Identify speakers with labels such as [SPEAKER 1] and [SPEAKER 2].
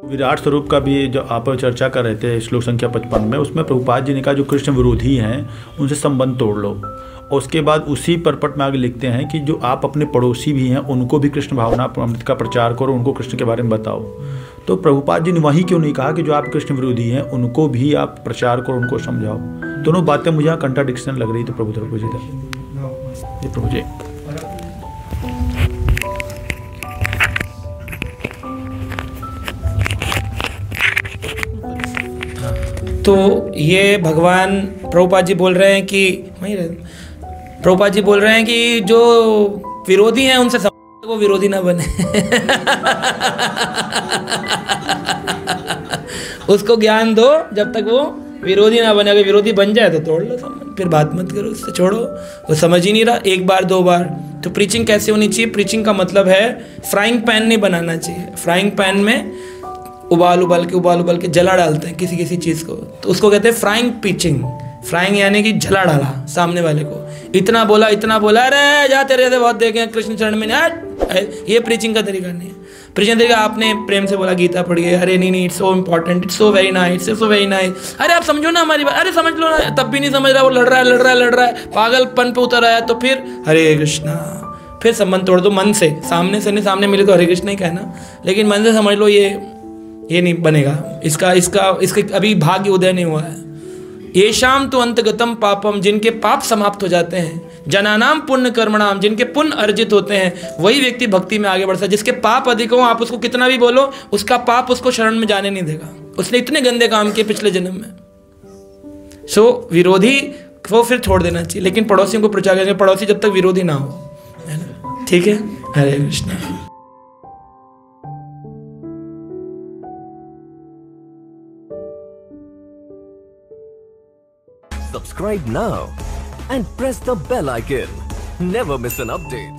[SPEAKER 1] विराट स्वरूप का भी जो आप चर्चा कर रहे थे श्लोक संख्या 55 में, उसमें प्रभुपाद जी ने कहा जो कृष्ण विरोधी हैं उनसे संबंध तोड़ लो। और उसके बाद उसी परपट में आगे लिखते हैं कि जो आप अपने पड़ोसी भी हैं उनको भी कृष्ण भावना अमृत का प्रचार करो, उनको कृष्ण के बारे में बताओ। तो प्रभुपाद जी ने वहीं क्यों नहीं कहा कि जो आप कृष्ण विरोधी हैं उनको भी आप प्रचार करो, उनको समझाओ? दोनों बातें मुझे यहाँ कंट्राडिक्शन लग रही थी प्रभु जी। प्रभु जी
[SPEAKER 2] तो ये भगवान प्रभुपाद जी बोल रहे हैं कि प्रभुपाद जी बोल रहे हैं कि जो विरोधी हैं उनसे वो विरोधी ना बने। उसको ज्ञान दो जब तक वो विरोधी ना बने। अगर विरोधी बन जाए तो तोड़ लो संबंध, फिर बात मत करो उससे, छोड़ो। वो समझ ही नहीं रहा, एक बार दो बार। तो प्रीचिंग कैसे होनी चाहिए? प्रीचिंग का मतलब है फ्राइंग पैन नहीं बनाना चाहिए। फ्राइंग पैन में उबाल उबाल के जला डालते हैं किसी किसी चीज़ को, तो उसको कहते हैं फ्राइंग पिचिंग। फ्राइंग यानी कि जला डाला सामने वाले को, इतना बोला, अरे जा तेरे बहुत देखे कृष्ण चरण में, ये प्रीचिंग का तरीका नहीं है। प्रीचिंग तरीका आपने प्रेम से बोला, गीता पढ़िए, अरे नहीं it's so important, it's so very nice, it's so very nice, अरे आप समझो ना हमारी बात, अरे समझ लो ना, तब भी नहीं समझ रहा, वो लड़ रहा है, पागलपन पे उतर आया, तो फिर हरे कृष्णा, फिर संबंध तोड़ दो मन से। सामने से नहीं, सामने मिले तो हरे कृष्ण ही कहना, लेकिन मन से समझ लो ये नहीं बनेगा। इसके अभी भाग्य उदय नहीं हुआ है। येषाम तो अंतगतम पापम, जिनके पाप समाप्त हो जाते हैं, जनानाम पुण्य कर्मणाम, जिनके पुण्य अर्जित होते हैं, वही व्यक्ति भक्ति में आगे बढ़ता है। जिसके पाप अधिक हो, आप उसको कितना भी बोलो, उसका पाप उसको शरण में जाने नहीं देगा। उसने इतने गंदे काम किए पिछले जन्म में। सो विरोधी को फिर छोड़ देना चाहिए, लेकिन पड़ोसियों को प्रचार करेंगे, पड़ोसी जब तक विरोधी ना हो, है ना? ठीक है, हरे Krishna.
[SPEAKER 3] Subscribe now and press the bell icon. Never miss an update.